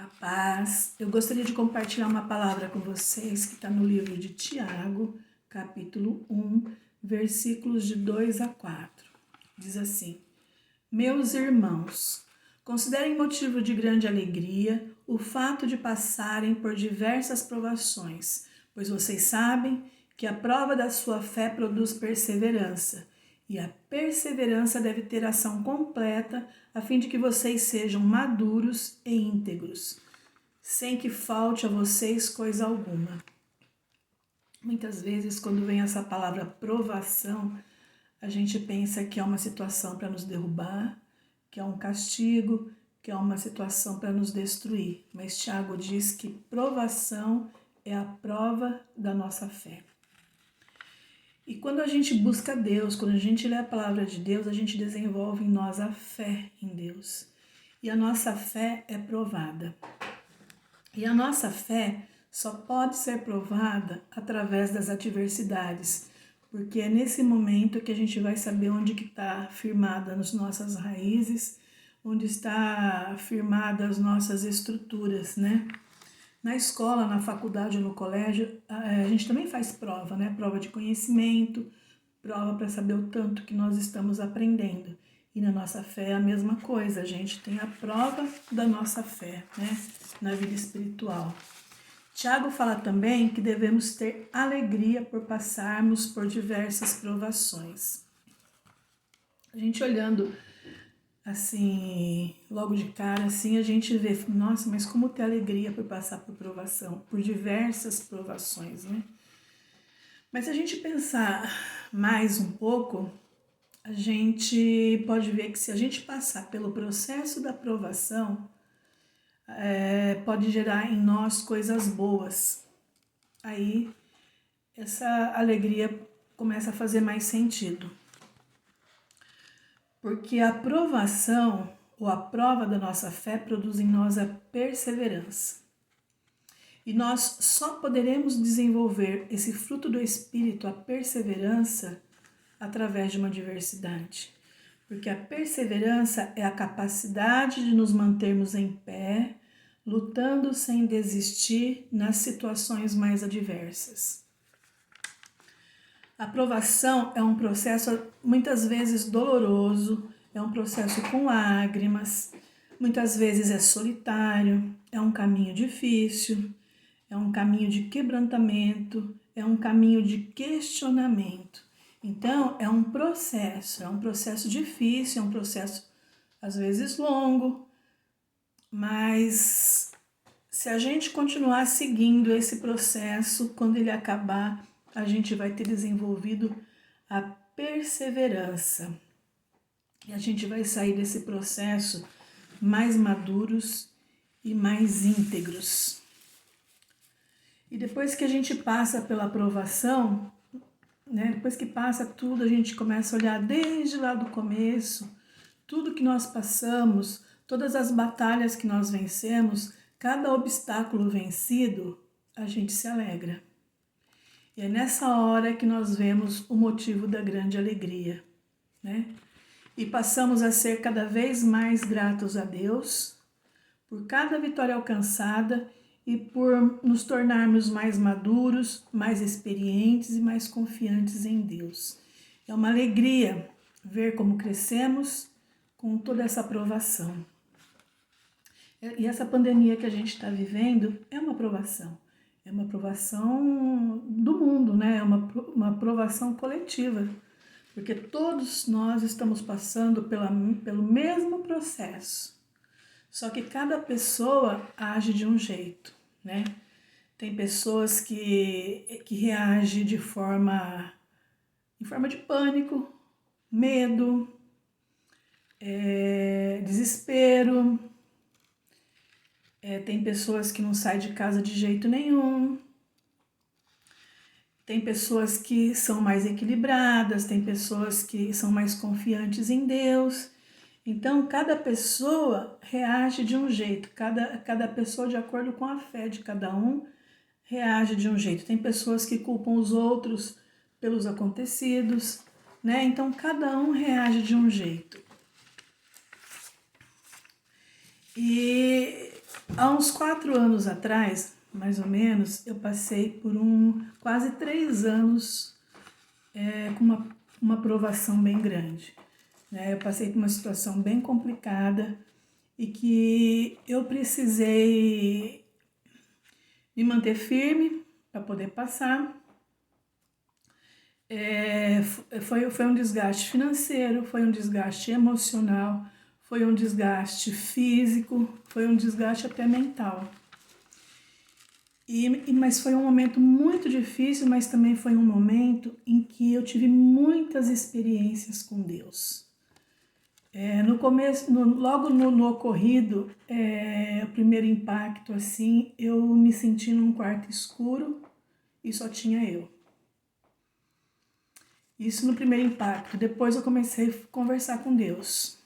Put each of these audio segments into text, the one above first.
A paz. Eu gostaria de compartilhar uma palavra com vocês que está no livro de Tiago, capítulo 1, versículos de 2 a 4. Diz assim: Meus irmãos, considerem motivo de grande alegria o fato de passarem por diversas provações, pois vocês sabem que a prova da sua fé produz perseverança. E a perseverança deve ter ação completa, a fim de que vocês sejam maduros e íntegros, sem que falte a vocês coisa alguma. Muitas vezes, quando vem essa palavra provação, a gente pensa que é uma situação para nos derrubar, que é um castigo, que é uma situação para nos destruir. Mas Tiago diz que provação é a prova da nossa fé. E quando a gente busca Deus, quando a gente lê a palavra de Deus, a gente desenvolve em nós a fé em Deus. E a nossa fé é provada. E a nossa fé só pode ser provada através das adversidades, porque é nesse momento que a gente vai saber onde que está firmada as nossas raízes, onde está firmada as nossas estruturas, né? Na escola, na faculdade ou no colégio, a gente também faz prova, né? Prova de conhecimento, prova para saber o tanto que nós estamos aprendendo. E na nossa fé é a mesma coisa, a gente tem a prova da nossa fé, né? Na vida espiritual. Tiago fala também que devemos ter alegria por passarmos por diversas provações. A gente olhando assim, logo de cara, assim, a gente vê, nossa, mas como ter alegria por passar por provação, por diversas provações, né? Mas se a gente pensar mais um pouco, a gente pode ver que se a gente passar pelo processo da provação, pode gerar em nós coisas boas. Aí, essa alegria começa a fazer mais sentido. Porque a provação ou a prova da nossa fé produz em nós a perseverança. E nós só poderemos desenvolver esse fruto do Espírito, a perseverança, através de uma adversidade. Porque a perseverança é a capacidade de nos mantermos em pé, lutando sem desistir nas situações mais adversas. A provação é um processo muitas vezes doloroso, é um processo com lágrimas, muitas vezes é solitário, é um caminho difícil, é um caminho de quebrantamento, é um caminho de questionamento. Então, é um processo difícil, é um processo às vezes longo, mas se a gente continuar seguindo esse processo, quando ele acabar, a gente vai ter desenvolvido a perseverança. E a gente vai sair desse processo mais maduros e mais íntegros. E depois que a gente passa pela aprovação, né, depois que passa tudo, a gente começa a olhar desde lá do começo, tudo que nós passamos, todas as batalhas que nós vencemos, cada obstáculo vencido, a gente se alegra. E é nessa hora que nós vemos o motivo da grande alegria, né? E passamos a ser cada vez mais gratos a Deus por cada vitória alcançada e por nos tornarmos mais maduros, mais experientes e mais confiantes em Deus. É uma alegria ver como crescemos com toda essa provação. E essa pandemia que a gente está vivendo é uma provação. É uma provação do mundo, né? É uma provação coletiva, porque todos nós estamos passando pelo mesmo processo, só que cada pessoa age de um jeito, né? Tem pessoas que reagem em forma de pânico, medo, desespero. Tem pessoas que não saem de casa de jeito nenhum. Tem pessoas que são mais equilibradas, tem pessoas que são mais confiantes em Deus. Então, cada pessoa reage de um jeito, cada pessoa, de acordo com a fé de cada um, reage de um jeito. Tem pessoas que culpam os outros pelos acontecidos, né? Então, cada um reage de um jeito. E Há uns 4 anos atrás, mais ou menos, eu passei por quase 3 anos com uma provação bem grande. Né? Eu passei por uma situação bem complicada e que eu precisei me manter firme para poder passar. Foi um desgaste financeiro, foi um desgaste emocional, foi um desgaste físico, foi um desgaste até mental. Mas foi um momento muito difícil, mas também foi um momento em que eu tive muitas experiências com Deus. No começo, logo no ocorrido, o primeiro impacto, assim, eu me senti num quarto escuro e só tinha eu. Isso no primeiro impacto. Depois eu comecei a conversar com Deus.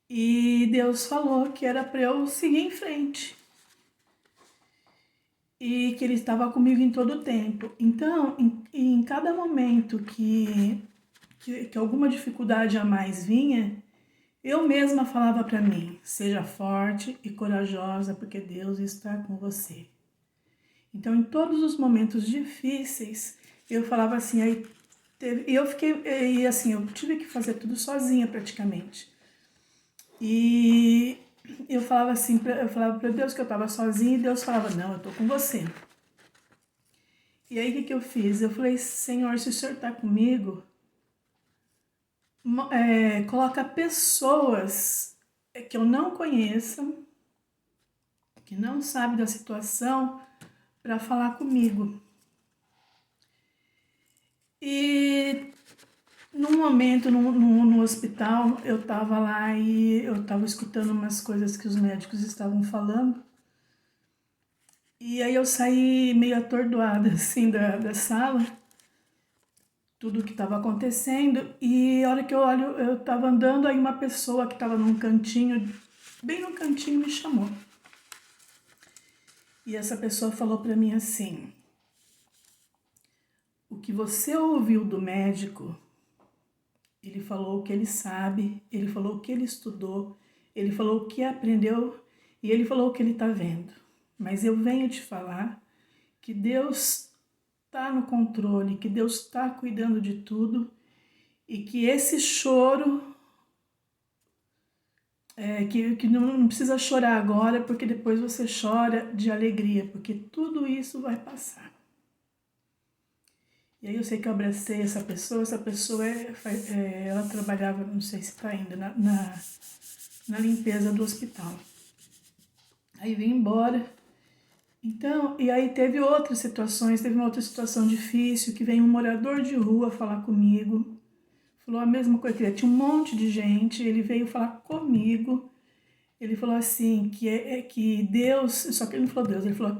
E Deus falou que era para eu seguir em frente. E que Ele estava comigo em todo o tempo. Então, em cada momento que alguma dificuldade a mais vinha, eu mesma falava para mim: seja forte e corajosa, porque Deus está com você. Então, em todos os momentos difíceis, eu falava assim, eu tive que fazer tudo sozinha praticamente. E eu falava assim, eu falava para Deus que eu estava sozinha e Deus falava: não, eu estou com você. E aí o que eu fiz? Eu falei: Senhor, se o Senhor está comigo, coloca pessoas que eu não conheça, que não sabe da situação, para falar comigo. E num momento no hospital, eu estava lá e eu estava escutando umas coisas que os médicos estavam falando. E aí eu saí meio atordoada assim da sala, tudo o que estava acontecendo. E a hora que eu olho, eu estava andando, aí uma pessoa que estava num cantinho, bem no cantinho, me chamou. E essa pessoa falou para mim assim: o que você ouviu do médico, ele falou o que ele sabe, ele falou o que ele estudou, ele falou o que aprendeu e ele falou o que ele está vendo. Mas eu venho te falar que Deus está no controle, que Deus está cuidando de tudo e que esse choro, que não precisa chorar agora, porque depois você chora de alegria, porque tudo isso vai passar. E aí eu sei que eu abracei essa pessoa ela trabalhava, não sei se está ainda, na limpeza do hospital. Aí vim embora. Então, e aí teve outras situações, teve uma outra situação difícil, que veio um morador de rua falar comigo, falou a mesma coisa, que tinha um monte de gente, ele veio falar comigo, ele falou assim, que Deus, só que ele não falou Deus, ele falou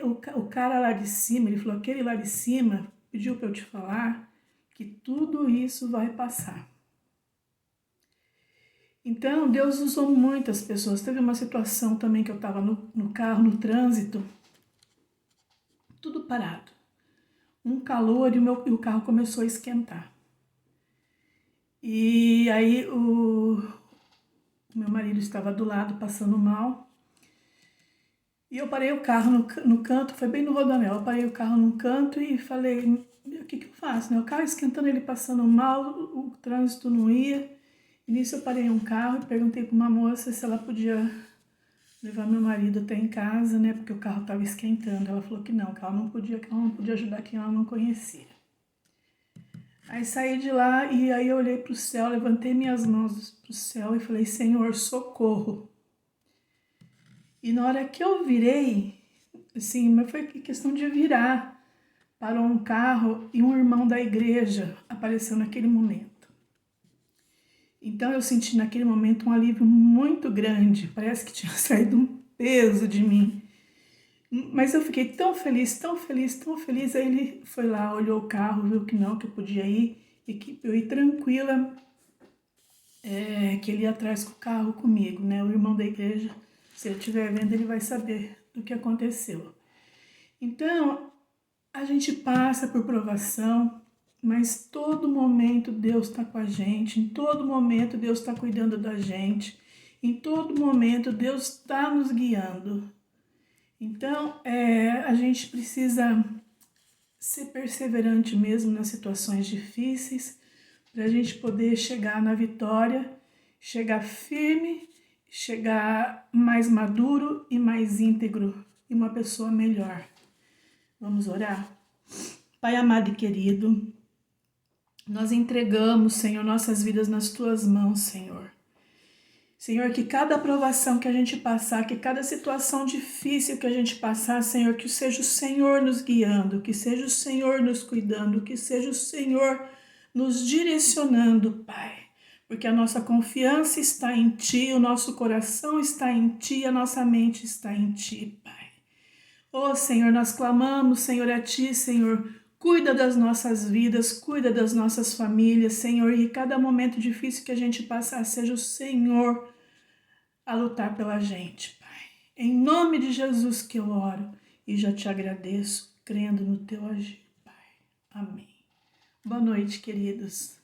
o cara lá de cima, ele falou, aquele lá de cima pediu para eu te falar que tudo isso vai passar. Então, Deus usou muitas pessoas. Teve uma situação também que eu estava no carro, no trânsito, tudo parado. Um calor e o carro começou a esquentar. E aí o meu marido estava do lado, passando mal. E eu parei o carro no canto, foi bem no rodoanel. Eu parei o carro num canto e falei: o que eu faço? Né? O carro esquentando, ele passando mal, o trânsito não ia. E nisso eu parei um carro e perguntei para uma moça se ela podia levar meu marido até em casa, né? Porque o carro estava esquentando. Ela falou que não, que ela não podia ajudar quem ela não conhecia. Aí saí de lá e aí eu olhei para o céu, levantei minhas mãos para o céu e falei: Senhor, socorro. E na hora que eu virei, assim, mas foi questão de virar, parou um carro e um irmão da igreja apareceu naquele momento. Então eu senti naquele momento um alívio muito grande, parece que tinha saído um peso de mim. Mas eu fiquei tão feliz, tão feliz, tão feliz. Aí ele foi lá, olhou o carro, viu que não, que eu podia ir, e que eu ia tranquila, que ele ia atrás com o carro comigo, né? O irmão da igreja, se ele estiver vendo, ele vai saber do que aconteceu. Então, a gente passa por provação, mas todo momento Deus está com a gente, em todo momento Deus está cuidando da gente. Em todo momento, Deus está nos guiando. Então, a gente precisa ser perseverante mesmo nas situações difíceis, para a gente poder chegar na vitória, chegar firme, chegar mais maduro e mais íntegro e uma pessoa melhor. Vamos orar? Pai amado e querido, nós entregamos, Senhor, nossas vidas nas Tuas mãos, Senhor. Senhor, que cada aprovação que a gente passar, que cada situação difícil que a gente passar, Senhor, que seja o Senhor nos guiando, que seja o Senhor nos cuidando, que seja o Senhor nos direcionando, Pai. Porque a nossa confiança está em Ti, o nosso coração está em Ti, a nossa mente está em Ti, Pai. Oh, Senhor, nós clamamos, Senhor, a Ti, Senhor. Cuida das nossas vidas, cuida das nossas famílias, Senhor, e cada momento difícil que a gente passar, seja o Senhor a lutar pela gente, Pai. Em nome de Jesus que eu oro e já te agradeço, crendo no Teu agir, Pai. Amém. Boa noite, queridos.